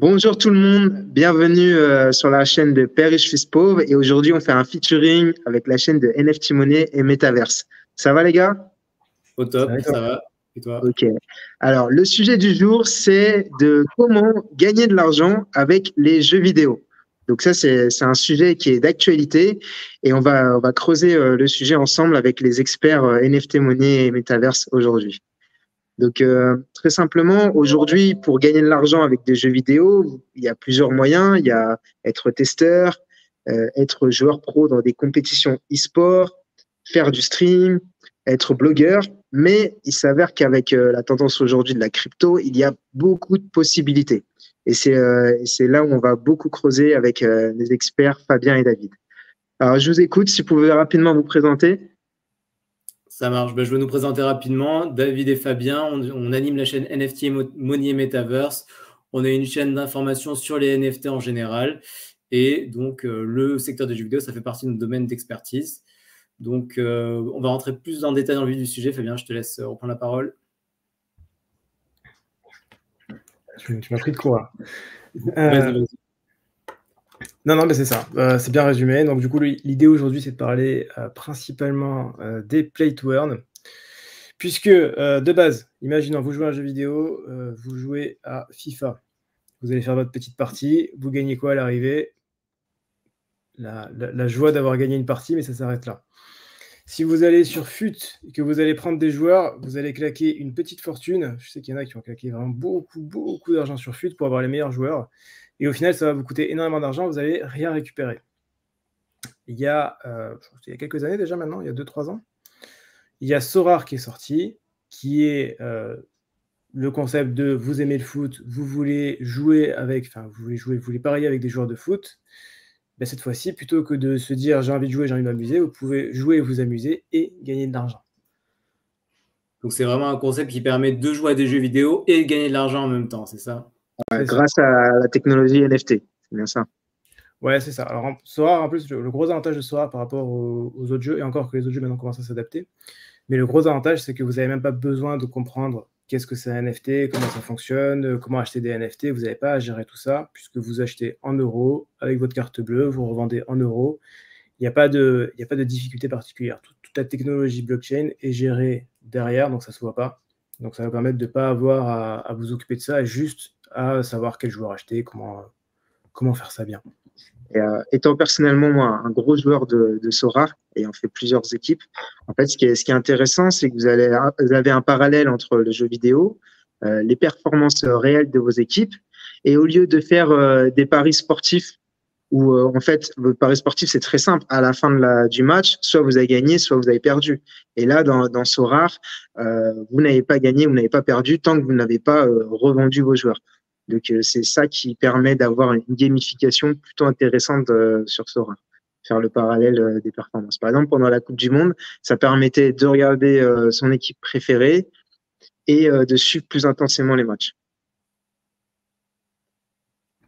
Bonjour tout le monde, bienvenue sur la chaîne de Père Riche Fils Pauvre et aujourd'hui on fait un featuring avec la chaîne de NFT Money et Metaverse. Ça va les gars? Au top, ça va. Et toi? Ok. Alors le sujet du jour c'est de comment gagner de l'argent avec les jeux vidéo. Donc ça c'est un sujet qui est d'actualité et on va creuser le sujet ensemble avec les experts NFT Money et Metaverse aujourd'hui. Donc, très simplement, aujourd'hui, pour gagner de l'argent avec des jeux vidéo, il y a plusieurs moyens. Il y a être testeur, être joueur pro dans des compétitions e-sport, faire du stream, être blogueur. Mais il s'avère qu'avec la tendance aujourd'hui de la crypto, il y a beaucoup de possibilités. Et c'est là où on va beaucoup creuser avec les experts Fabien et David. Alors, je vous écoute. Si vous pouvez rapidement vous présenter. Ça marche. Je vais nous présenter rapidement. David et Fabien, on anime la chaîne NFT Money Metaverse. On a une chaîne d'information sur les NFT en général. Et donc, le secteur des jeux vidéo, ça fait partie de notre domaine d'expertise. Donc, on va rentrer plus en détail dans le vif du sujet. Fabien, je te laisse reprendre la parole. Tu m'as pris de court. Vas-y. Non, mais c'est ça. C'est bien résumé. Donc, du coup, l'idée aujourd'hui, c'est de parler principalement des play to earn. Puisque, de base, imaginons, vous jouez à un jeu vidéo, vous jouez à FIFA. Vous allez faire votre petite partie. Vous gagnez quoi à l'arrivée? La joie d'avoir gagné une partie, mais ça s'arrête là. Si vous allez sur FUT et que vous allez prendre des joueurs, vous allez claquer une petite fortune. Je sais qu'il y en a qui ont claqué vraiment beaucoup d'argent sur FUT pour avoir les meilleurs joueurs. Et au final, ça va vous coûter énormément d'argent, vous n'allez rien récupérer. Il y a quelques années déjà maintenant, il y a 2-3 ans, il y a Sorare qui est sorti, qui est le concept de vous aimez le foot, vous voulez jouer avec, enfin vous voulez parier avec des joueurs de foot. Cette fois-ci, plutôt que de se dire j'ai envie de jouer, j'ai envie de m'amuser, vous pouvez jouer et vous amuser et gagner de l'argent. Donc c'est vraiment un concept qui permet de jouer à des jeux vidéo et de gagner de l'argent en même temps, c'est ça? Grâce à la technologie NFT, c'est bien ça. Ouais, c'est ça. Alors, Sorare, en plus, le gros avantage de Sorare par rapport aux autres jeux, et encore que les autres jeux maintenant commencent à s'adapter, mais le gros avantage, c'est que vous n'avez même pas besoin de comprendre qu'est-ce que c'est un NFT, comment ça fonctionne, comment acheter des NFT. Vous n'avez pas à gérer tout ça, puisque vous achetez en euros avec votre carte bleue, vous revendez en euros. Il n'y a pas de difficulté particulière. Toute la technologie blockchain est gérée derrière, donc ça ne se voit pas. Donc ça va permettre de ne pas avoir à vous occuper de ça, et juste à savoir quel joueur acheter, comment faire ça bien. Et, étant personnellement, moi, un gros joueur de Sorare, ayant fait plusieurs équipes, en fait, ce qui est intéressant, c'est que vous avez un parallèle entre le jeu vidéo, les performances réelles de vos équipes, et au lieu de faire des paris sportifs, où en fait, votre pari sportif, c'est très simple. À la fin du match, soit vous avez gagné, soit vous avez perdu. Et là, dans Sorare, vous n'avez pas gagné, vous n'avez pas perdu tant que vous n'avez pas revendu vos joueurs. Donc, c'est ça qui permet d'avoir une gamification plutôt intéressante sur Sora, faire le parallèle des performances. Par exemple, pendant la Coupe du Monde, ça permettait de regarder son équipe préférée et de suivre plus intensément les matchs.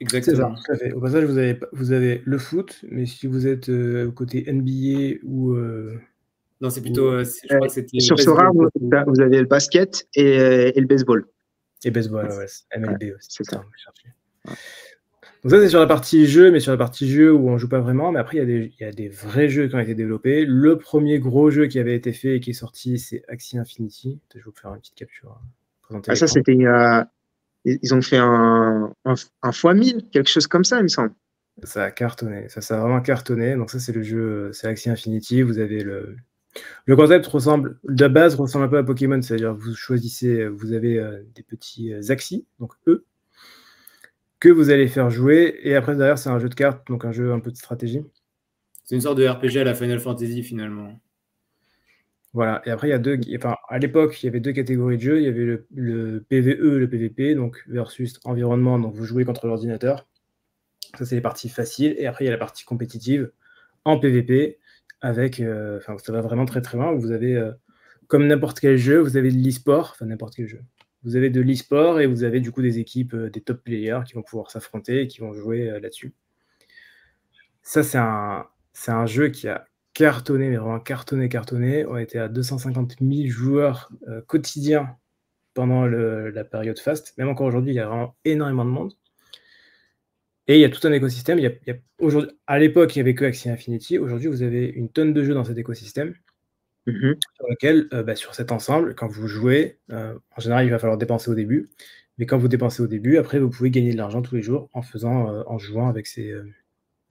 Exactement. C'est ça, tout à fait. Au passage, vous avez le foot, mais si vous êtes côté NBA ou... Non, c'est plutôt... je crois que c'était sur Sora, vous avez le basket et le baseball. Et baseball, ouais, MLB aussi. C'est ça. Donc ça, c'est sur la partie jeu, mais sur la partie jeu où on ne joue pas vraiment. Mais après, il y a des vrais jeux qui ont été développés. Le premier gros jeu qui avait été fait et qui est sorti, c'est Axie Infinity. Je vais vous faire une petite capture. Ça, c'était... ils ont fait un x1000, quelque chose comme ça, il me semble. Ça a cartonné. Ça a vraiment cartonné. Donc ça, c'est le jeu, c'est Axie Infinity. Vous avez le concept de base ressemble un peu à Pokémon, c'est-à-dire vous choisissez, vous avez des petits Axis, donc eux, que vous allez faire jouer, et après derrière c'est un jeu de cartes, donc un jeu un peu de stratégie. C'est une sorte de RPG à la Final Fantasy finalement. Voilà, et après à l'époque il y avait deux catégories de jeux, il y avait le PVE, le PVP, donc versus environnement, donc vous jouez contre l'ordinateur. Ça c'est les parties faciles, et après il y a la partie compétitive en PVP, avec, ça va vraiment très très loin, vous avez, comme n'importe quel jeu, vous avez de l'e-sport, enfin n'importe quel jeu. Vous avez de l'e-sport et vous avez du coup des équipes, des top players qui vont pouvoir s'affronter et qui vont jouer là-dessus. Ça, c'est un jeu qui a cartonné, mais vraiment cartonné. On était à 250 000 joueurs quotidiens pendant la période fast. Même encore aujourd'hui, il y a vraiment énormément de monde. Et il y a tout un écosystème. À l'époque, il n'y avait que Axie Infinity. Aujourd'hui, vous avez une tonne de jeux dans cet écosystème sur lequel, sur cet ensemble, quand vous jouez, en général, il va falloir dépenser au début. Mais quand vous dépensez au début, après, vous pouvez gagner de l'argent tous les jours en jouant avec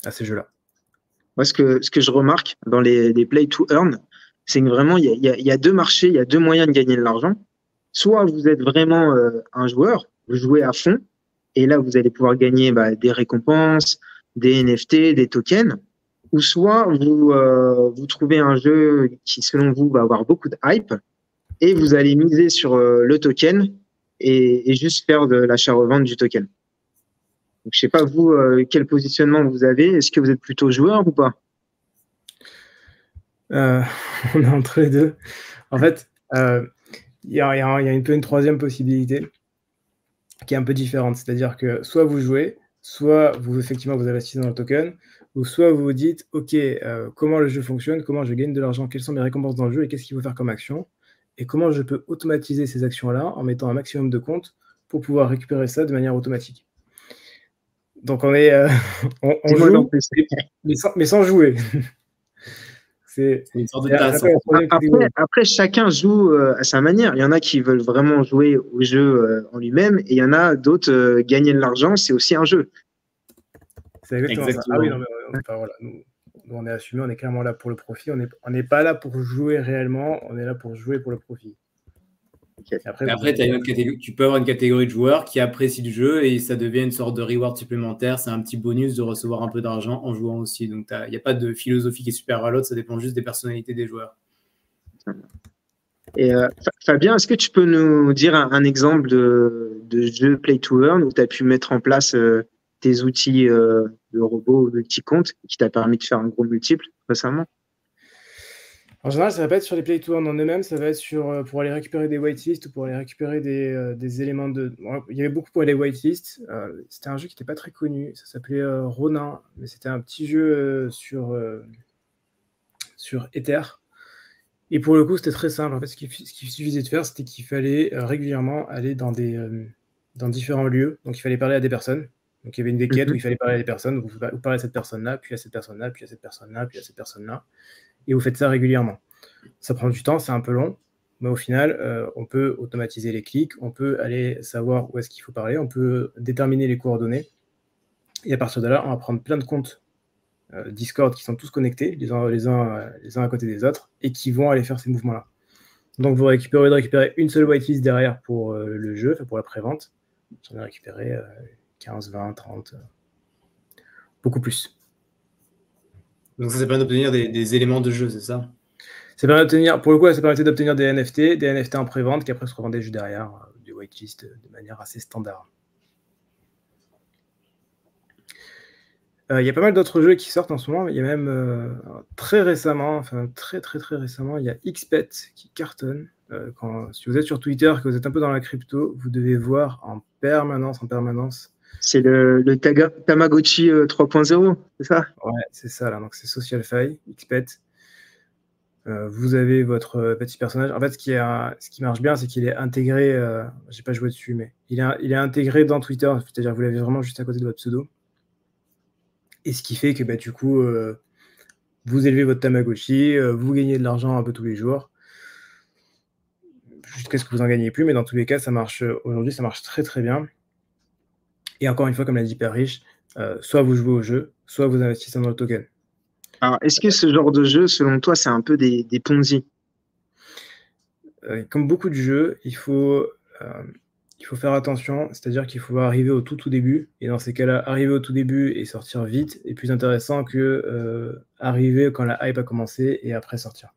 à ces jeux-là. Moi, ce que je remarque dans les play to earn, c'est que vraiment, il y a deux marchés, il y a deux moyens de gagner de l'argent. Soit vous êtes vraiment un joueur, vous jouez à fond, et là, vous allez pouvoir gagner des récompenses, des NFT, des tokens. Ou soit vous trouvez un jeu qui, selon vous, va avoir beaucoup de hype, et vous allez miser sur le token et juste faire de l'achat-revente du token. Donc, je sais pas, vous, quel positionnement vous avez. Est-ce que vous êtes plutôt joueur ou pas? On est entre les deux. En fait, il y a une troisième possibilité qui est un peu différente. C'est-à-dire que soit vous jouez, soit effectivement, vous investissez dans le token, ou soit vous vous dites, OK, comment le jeu fonctionne, comment je gagne de l'argent, quelles sont mes récompenses dans le jeu et qu'est-ce qu'il faut faire comme action, et comment je peux automatiser ces actions-là en mettant un maximum de comptes pour pouvoir récupérer ça de manière automatique. Donc on joue, mais sans jouer. C'est une sorte de tasse. Après, chacun joue à sa manière. Il y en a qui veulent vraiment jouer au jeu en lui-même, et il y en a d'autres, gagner de l'argent, c'est aussi un jeu. C'est exactement ça. Ah oui, non, mais voilà, nous, on est assumé, on est clairement là pour le profit. On n'est pas là pour jouer réellement, on est là pour jouer pour le profit. Okay. Après tu as une autre catégorie. Tu peux avoir une catégorie de joueurs qui apprécient le jeu et ça devient une sorte de reward supplémentaire. C'est un petit bonus de recevoir un peu d'argent en jouant aussi. Donc, il n'y a pas de philosophie qui est supérieure à l'autre. Ça dépend juste des personnalités des joueurs. Et Fabien, est-ce que tu peux nous dire un exemple de jeu Play to Earn où tu as pu mettre en place tes outils de robot ou de petits comptes qui t'a permis de faire un gros multiple récemment? En général, ça va pas être sur les play to earn en eux-mêmes, ça va être pour aller récupérer des whitelists ou pour aller récupérer des éléments de... Il y avait beaucoup pour les whitelists. C'était un jeu qui n'était pas très connu. Ça s'appelait Ronin, mais c'était un petit jeu sur Ether. Et pour le coup, c'était très simple. En fait, ce qu'il suffisait de faire, c'était qu'il fallait régulièrement aller dans différents lieux. Donc, il fallait parler à des personnes. Donc, il y avait une des quêtes où il fallait parler à des personnes. Donc, vous parlez à cette personne-là, puis à cette personne-là, puis à cette personne-là, puis à cette personne-là. Et vous faites ça régulièrement. Ça prend du temps, c'est un peu long, mais au final, on peut automatiser les clics, on peut aller savoir où est-ce qu'il faut parler, on peut déterminer les coordonnées. Et à partir de là, on va prendre plein de comptes Discord qui sont tous connectés, les uns à côté des autres, et qui vont aller faire ces mouvements-là. Donc, vous récupérer une seule whitelist derrière pour le jeu, pour la prévente. J'en ai récupéré 15, 20, 30, beaucoup plus. Donc ça permet d'obtenir des éléments de jeu, c'est ça? Pour le coup, ça permettait d'obtenir des NFT en pré-vente qui après se revendaient juste derrière, des whitelists de manière assez standard. Il y a pas mal d'autres jeux qui sortent en ce moment. Il y a même très récemment, très récemment, il y a XPET qui cartonne. Si vous êtes sur Twitter, que vous êtes un peu dans la crypto, vous devez voir en permanence. C'est le Tamagotchi 3.0, c'est ça? Ouais, c'est ça, là. Donc, c'est SocialFi, XPET. Vous avez votre petit personnage. En fait, ce qui marche bien, c'est qu'il est intégré. J'ai pas joué dessus, mais il est intégré dans Twitter. C'est-à-dire que vous l'avez vraiment juste à côté de votre pseudo. Et ce qui fait que du coup, vous élevez votre Tamagotchi, vous gagnez de l'argent un peu tous les jours. Jusqu'à ce que vous en gagnez plus, mais dans tous les cas, ça marche. Aujourd'hui, ça marche très très bien. Et encore une fois, comme l'a dit Père Riche, soit vous jouez au jeu, soit vous investissez dans le token. Alors, est-ce que ce genre de jeu, selon toi, c'est un peu des Ponzi? Comme beaucoup de jeux, il faut faire attention, c'est-à-dire qu'il faut arriver au tout début, et dans ces cas-là, arriver au tout début et sortir vite est plus intéressant que arriver quand la hype a commencé et après sortir.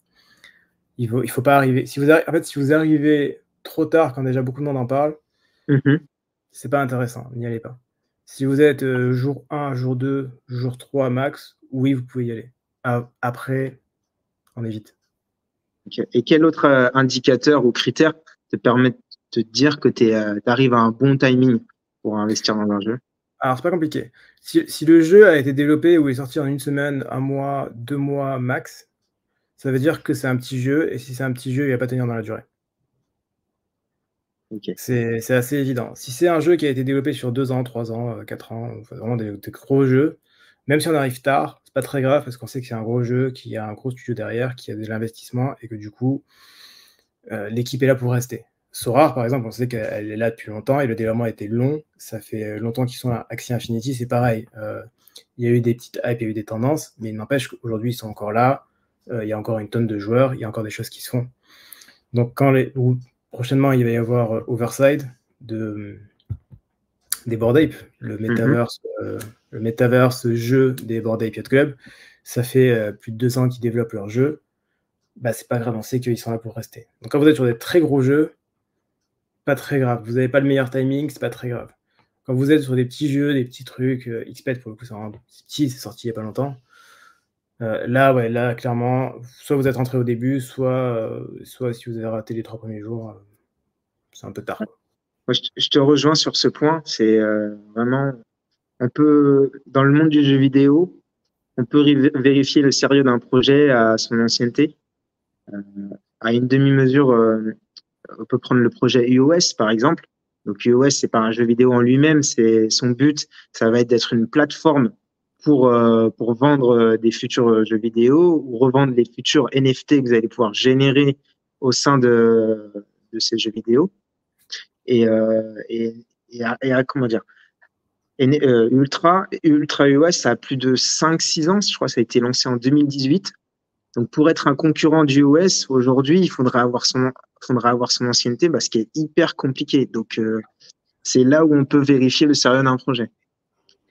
Il faut pas arriver... Si vous arrivez trop tard, quand déjà beaucoup de monde en parle, c'est pas intéressant, n'y allez pas. Si vous êtes jour 1, jour 2, jour 3 max, oui, vous pouvez y aller. Après, on évite. Okay. Et quel autre indicateur ou critère te permet de te dire que tu arrives à un bon timing pour investir dans un jeu? Alors, c'est pas compliqué. Si le jeu a été développé ou est sorti en 1 semaine, 1 mois, 2 mois max, ça veut dire que c'est un petit jeu, et si c'est un petit jeu, il va pas tenir dans la durée. Ok. C'est assez évident. Si c'est un jeu qui a été développé sur 2 ans, 3 ans, 4 ans, enfin vraiment des gros jeux, même si on arrive tard, c'est pas très grave parce qu'on sait que c'est un gros jeu, qu'il y a un gros studio derrière, qu'il y a de l'investissement et que du coup, l'équipe est là pour rester. Sora, par exemple, on sait qu'elle est là depuis longtemps et le développement a été long. Ça fait longtemps qu'ils sont là. Axie Infinity, c'est pareil. Il y a eu des petites hypes, il y a eu des tendances, mais il n'empêche qu'aujourd'hui, ils sont encore là. Il y a encore une tonne de joueurs, il y a encore des choses qui se font. Donc, prochainement, il va y avoir Overside des Bored Ape, le metaverse jeu des Bored Ape Yacht Club. Ça fait plus de 2 ans qu'ils développent leur jeu. Bah, c'est pas grave, on sait qu'ils sont là pour rester. Donc, quand vous êtes sur des très gros jeux, pas très grave. Vous n'avez pas le meilleur timing, c'est pas très grave. Quand vous êtes sur des petits jeux, des petits trucs, XPED pour le coup, c'est vraiment petit, c'est sorti il n'y a pas longtemps. Là, clairement, soit vous êtes rentré au début, soit si vous avez raté les 3 premiers jours, c'est un peu tard. Moi, je te rejoins sur ce point. C'est vraiment, on peut, dans le monde du jeu vidéo, on peut vérifier le sérieux d'un projet à son ancienneté. À une demi-mesure, on peut prendre le projet iOS, par exemple. Donc, iOS, c'est pas un jeu vidéo en lui-même, c'est son but, ça va être d'être une plateforme pour vendre des futurs jeux vidéo ou revendre les futurs NFT que vous allez pouvoir générer au sein de ces jeux vidéo. Comment dire, Ultra iOS, ça a plus de 5-6 ans, je crois, ça a été lancé en 2018. Donc, pour être un concurrent du iOS, aujourd'hui, il faudra avoir son ancienneté, ce qui est hyper compliqué. Donc, c'est là où on peut vérifier le sérieux d'un projet.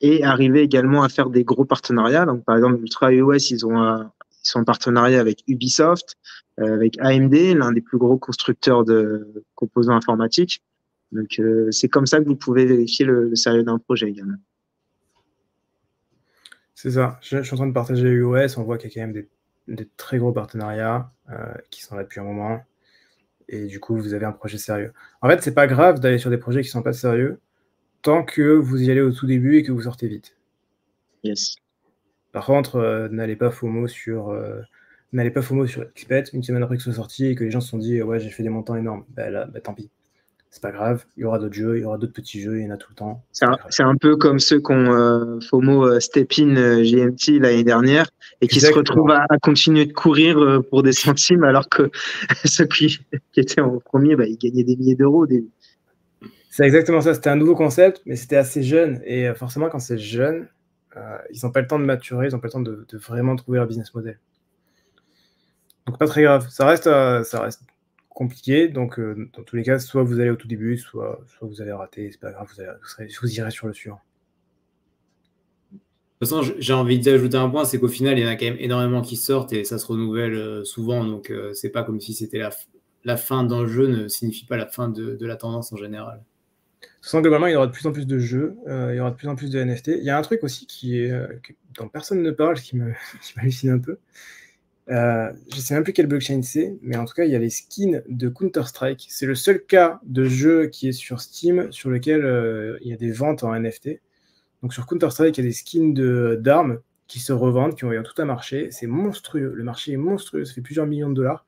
Et arriver également à faire des gros partenariats. Donc, par exemple, Ultra iOS, ils sont en partenariat avec Ubisoft, avec AMD, l'un des plus gros constructeurs de composants informatiques. Donc, c'est comme ça que vous pouvez vérifier le sérieux d'un projet également. C'est ça. Je suis en train de partager iOS. On voit qu'il y a quand même des très gros partenariats qui sont là depuis un moment. Et du coup, vous avez un projet sérieux. En fait, c'est pas grave d'aller sur des projets qui sont pas sérieux tant que vous y allez au tout début et que vous sortez vite. Yes. Par contre, n'allez pas FOMO sur XPED une semaine après que ce soit sorti et que les gens se sont dit ouais, j'ai fait des montants énormes. Tant pis. C'est pas grave, il y aura d'autres jeux, il y aura d'autres petits jeux, il y en a tout le temps. C'est un peu comme ceux qui ont FOMO Step In GMT l'année dernière et qui se retrouvent à continuer de courir pour des centimes alors que ceux qui étaient en premier, ils gagnaient des milliers d'euros au début. C'est exactement ça, c'était un nouveau concept, mais c'était assez jeune. Et forcément, quand c'est jeune, ils n'ont pas le temps de maturer, ils n'ont pas le temps de vraiment trouver leur business model. Donc pas très grave, ça reste compliqué. Donc dans tous les cas, soit vous allez au tout début, soit vous allez rater, c'est pas grave, vous irez sur le suivant. De toute façon, j'ai envie d'ajouter un point, c'est qu'au final, il y en a quand même énormément qui sortent et ça se renouvelle souvent. Donc c'est pas comme si c'était la fin d'un jeu ne signifie pas la fin de la tendance en général. Globalement, il y aura de plus en plus de jeux, il y aura de plus en plus de NFT. Il y a un truc aussi dont personne ne parle, qui m'hallucine un peu. Je ne sais même plus quelle blockchain c'est, mais en tout cas, il y a les skins de Counter-Strike. C'est le seul cas de jeu qui est sur Steam sur lequel il y a des ventes en NFT. Donc sur Counter-Strike, il y a des skins d'armes qui se revendent, qui ont tout un marché. C'est monstrueux, le marché est monstrueux, ça fait plusieurs millions de dollars.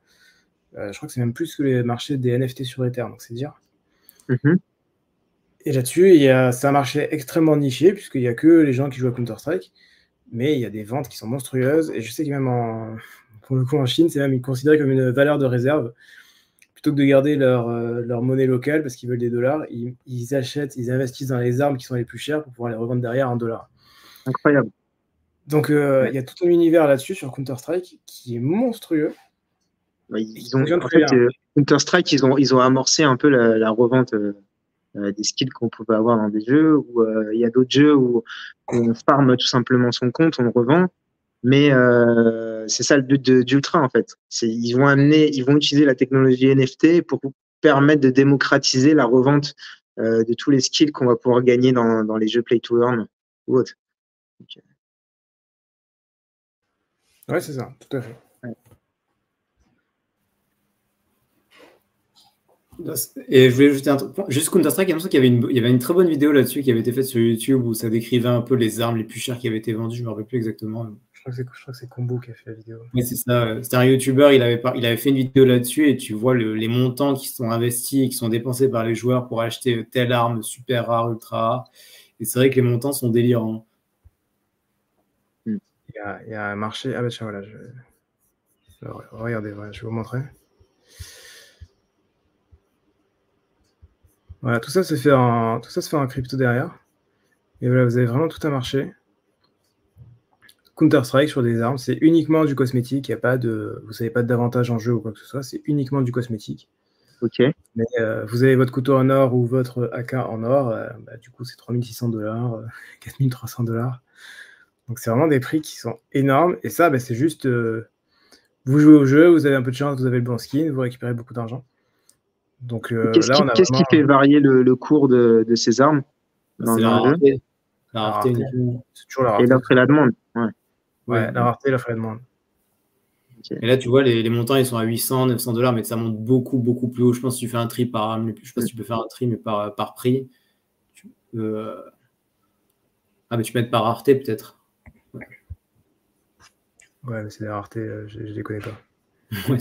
Je crois que c'est même plus que les marchés des NFT sur Ether, donc c'est dire. Mm-hmm. Et là-dessus, c'est un marché extrêmement niché, puisqu'il n'y a que les gens qui jouent à Counter-Strike, mais il y a des ventes qui sont monstrueuses, et je sais que même pour le coup en Chine, c'est même considéré comme une valeur de réserve. Plutôt que de garder leur monnaie locale, parce qu'ils veulent des dollars, ils investissent dans les armes qui sont les plus chères pour pouvoir les revendre derrière $1. Incroyable. Donc il y a tout un univers là-dessus sur Counter-Strike qui est monstrueux. Counter-Strike, ils ont amorcé un peu la revente des skills qu'on pouvait avoir dans des jeux, où il y a d'autres jeux où on farme tout simplement son compte, on le revend. Mais c'est ça le but d'Ultra, en fait. Ils vont utiliser la technologie NFT pour permettre de démocratiser la revente de tous les skills qu'on va pouvoir gagner dans les jeux Play to Earn ou autres. Ouais, c'est ça, tout à fait. Ouais. Et je voulais ajouter un truc. Juste Counter-Strike, il y a qu'il y avait une très bonne vidéo là-dessus qui avait été faite sur YouTube où ça décrivait un peu les armes les plus chères qui avaient été vendues. Je ne me rappelle plus exactement. Je crois que c'est Combo qui a fait la vidéo. Oui, c'est ça. C'était un YouTuber, il avait fait une vidéo là-dessus et tu vois les montants qui sont investis et qui sont dépensés par les joueurs pour acheter telle arme super rare, ultra rare. Et c'est vrai que les montants sont délirants. Il y a un marché. Ah bah tiens, voilà. Regardez, voilà, je vais vous montrer. Voilà, tout ça se fait en crypto derrière. Et voilà, vous avez vraiment tout un marché. Counter-Strike sur des armes, c'est uniquement du cosmétique. Il y a pas de, vous n'avez pas d'avantage en jeu ou quoi que ce soit. C'est uniquement du cosmétique. Ok. Mais vous avez votre couteau en or ou votre AK en or. Du coup, c'est 3600 $, 4300 $. Donc, c'est vraiment des prix qui sont énormes. Et ça, c'est juste, vous jouez au jeu, vous avez un peu de chance, vous avez le bon skin, vous récupérez beaucoup d'argent. Donc qu'est-ce qui fait varier le cours de ces armes dans C'est le la jeu? rareté. La rareté uniquement. C'est toujours la rareté. Et l'offre et la demande. Ouais, la rareté et l'offre et la demande. Okay. Et là, tu vois, les montants, ils sont à 800, 900 $, mais ça monte beaucoup, beaucoup plus haut. Je pense que tu fais un tri par arme. Je sais pas si tu peux faire un tri, mais par prix. Mais tu peux mettre par rareté, peut-être. Ouais, mais c'est des raretés, je les connais pas. Ouais,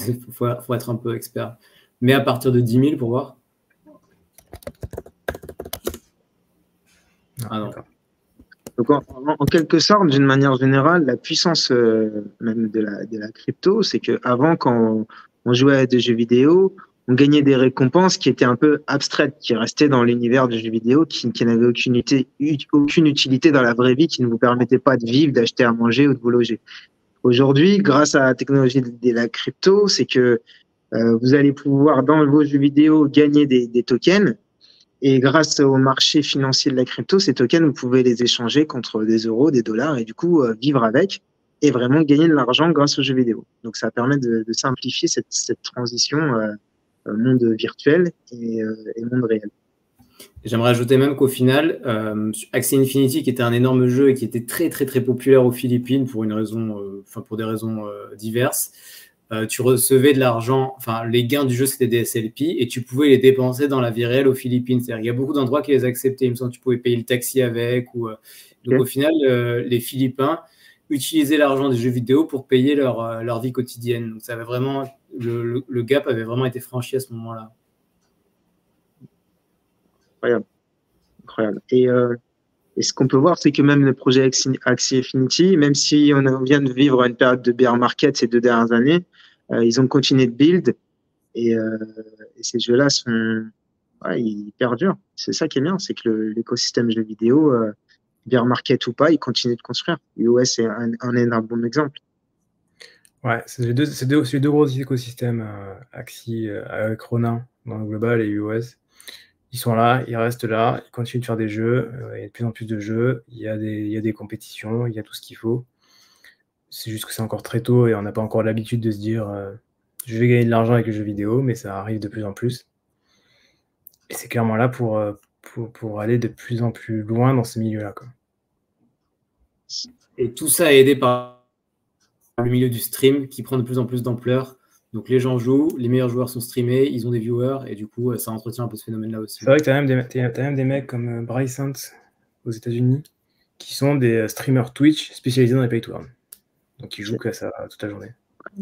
faut être un peu expert. Mais à partir de 10 000 pour voir. Non. Donc, en quelque sorte, d'une manière générale, la puissance même de la crypto, c'est qu'avant, quand on jouait à des jeux vidéo, on gagnait des récompenses qui étaient un peu abstraites, qui restaient dans l'univers du jeu vidéo, qui n'avaient aucune utilité dans la vraie vie, qui ne vous permettaient pas de vivre, d'acheter à manger ou de vous loger. Aujourd'hui, grâce à la technologie de la crypto, c'est que vous allez pouvoir, dans vos jeux vidéo, gagner des tokens. Et grâce au marché financier de la crypto, ces tokens, vous pouvez les échanger contre des euros, des dollars, et du coup, vivre avec et vraiment gagner de l'argent grâce aux jeux vidéo. Donc, ça permet de simplifier cette transition monde virtuel et monde réel. J'aimerais ajouter même qu'au final, Axie Infinity, qui était un énorme jeu et qui était très, très, très populaire aux Philippines pour des raisons diverses, tu recevais de l'argent, les gains du jeu, c'était des SLP, et tu pouvais les dépenser dans la vie réelle aux Philippines. C'est-à-dire qu'il y a beaucoup d'endroits qui les acceptaient. Il me semble que tu pouvais payer le taxi avec. Donc, au final, les Philippins utilisaient l'argent des jeux vidéo pour payer leur vie quotidienne. Donc, ça avait vraiment, le gap avait vraiment été franchi à ce moment-là. Incroyable. Et ce qu'on peut voir, c'est que même le projet Axie Infinity, même si on vient de vivre une période de bear market ces 2 dernières années, ils ont continué de build et ces jeux-là sont hyper durs. C'est ça qui est bien, c'est que l'écosystème jeux vidéo, bear market ou pas, il continue de construire. iOS est un bon exemple. Ouais, c'est les deux gros écosystèmes, Axie avec Ronin dans le global et iOS. Ils sont là, ils restent là, ils continuent de faire des jeux, il y a de plus en plus de jeux, il y a des compétitions, il y a tout ce qu'il faut. C'est juste que c'est encore très tôt et on n'a pas encore l'habitude de se dire je vais gagner de l'argent avec les jeux vidéo, mais ça arrive de plus en plus. Et c'est clairement là pour aller de plus en plus loin dans ce milieu-là, quoi. Et tout ça est aidé par le milieu du stream qui prend de plus en plus d'ampleur. Donc les gens jouent, les meilleurs joueurs sont streamés, ils ont des viewers, et du coup, ça entretient un peu ce phénomène-là aussi. C'est vrai que tu as même des mecs comme Bryce Hunt aux États-Unis qui sont des streamers Twitch spécialisés dans les pay-to-earn. Donc ils jouent que ça toute la journée.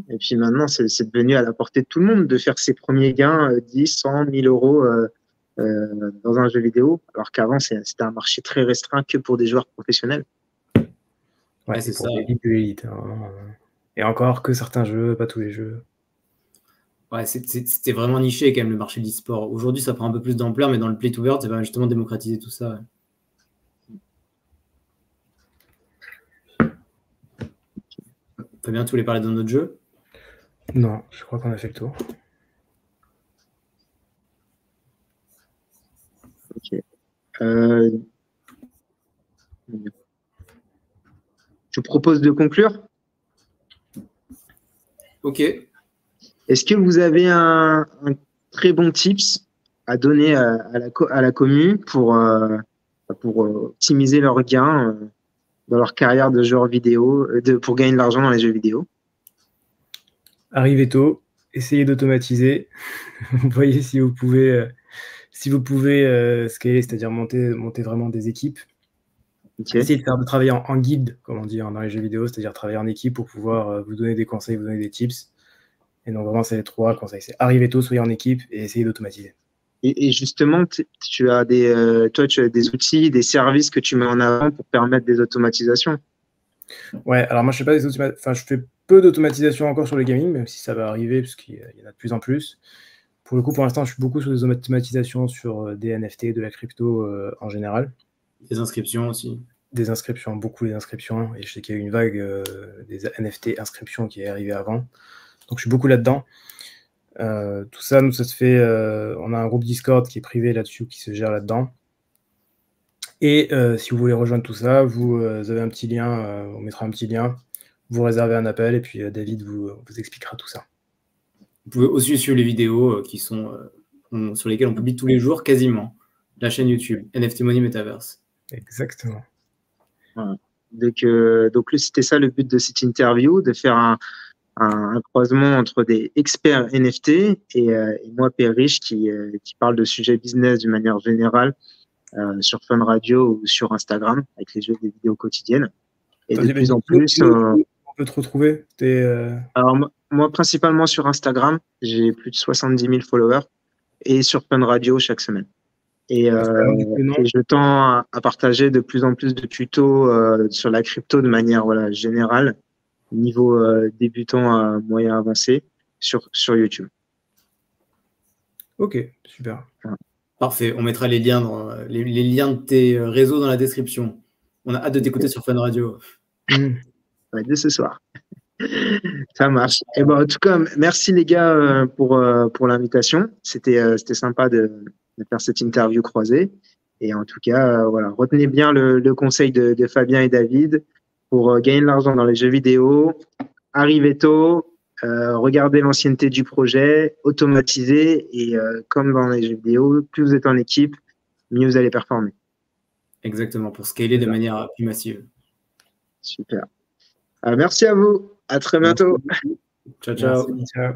Et puis maintenant, c'est devenu à la portée de tout le monde de faire ses premiers gains 10, 100, 1000 euros dans un jeu vidéo, alors qu'avant, c'était un marché très restreint que pour des joueurs professionnels. Ouais, c'est pour l'élite de l'élite. Hein. Et encore que certains jeux, pas tous les jeux. Ouais, c'était vraiment niché quand même le marché de l'e-sport. Aujourd'hui, ça prend un peu plus d'ampleur, mais dans le play-to-earn, ça va justement démocratiser tout ça. Ouais. Fabien, tu voulais parler d'un autre jeu? Non, je crois qu'on a fait le tour. Ok. Je vous propose de conclure. Ok. Est-ce que vous avez un très bon tips à donner à la commune pour optimiser leurs gains dans leur carrière de joueur vidéo, pour gagner de l'argent dans les jeux vidéo? Arrivez tôt, essayez d'automatiser. Voyez si vous pouvez scaler, c'est-à-dire monter vraiment des équipes. Ok. Essayez de travailler en guilde, comme on dit dans les jeux vidéo, c'est-à-dire travailler en équipe pour pouvoir vous donner des conseils, vous donner des tips. Et donc vraiment, c'est les 3 conseils. C'est arriver tôt, soyez en équipe et essayez d'automatiser. Et justement, tu as toi, tu as des outils, des services que tu mets en avant pour permettre des automatisations. Ouais, alors moi, je fais peu d'automatisation encore sur le gaming, même si ça va arriver, parce qu'il y en a de plus en plus. Pour le coup, pour l'instant, je suis beaucoup sur des automatisations sur des NFT, de la crypto en général. Des inscriptions aussi. Des inscriptions, beaucoup des inscriptions. Et je sais qu'il y a eu une vague des NFT inscriptions qui est arrivée avant. Donc, je suis beaucoup là-dedans. Tout ça, nous, ça se fait. On a un groupe Discord qui est privé là-dessus, qui se gère là-dedans. Et si vous voulez rejoindre tout ça, vous avez un petit lien, on mettra un petit lien, vous réservez un appel et puis David vous expliquera tout ça. Vous pouvez aussi suivre les vidéos qui sont sur lesquelles on publie tous les jours quasiment. La chaîne YouTube, NFT Money Metaverse. Exactement. Voilà. Donc c'était ça le but de cette interview, de faire un croisement entre des experts NFT et moi, Pierre Rich, qui parle de sujets business d'une manière générale sur Fun Radio ou sur Instagram avec les jeux des vidéos quotidiennes. Et de plus en plus... On peut te retrouver Alors, moi, principalement sur Instagram, j'ai plus de 70 000 followers et sur Fun Radio chaque semaine. Et je tends à partager de plus en plus de tutos sur la crypto de manière générale, niveau débutant à moyen avancé, sur YouTube. Ok, super. Parfait, on mettra les liens, les liens de tes réseaux dans la description. On a hâte de t'écouter sur Fun Radio. Dès ce soir. Ça marche. Et en tout cas, merci les gars pour l'invitation. C'était sympa de faire cette interview croisée. Et en tout cas, retenez bien le conseil de Fabien et David pour gagner de l'argent dans les jeux vidéo. Arrivez tôt, regardez l'ancienneté du projet, automatisez. Et comme dans les jeux vidéo, plus vous êtes en équipe, mieux vous allez performer. Exactement, pour scaler de manière plus massive. Super. Merci à vous. À très bientôt. Ciao, ciao. Merci, ciao.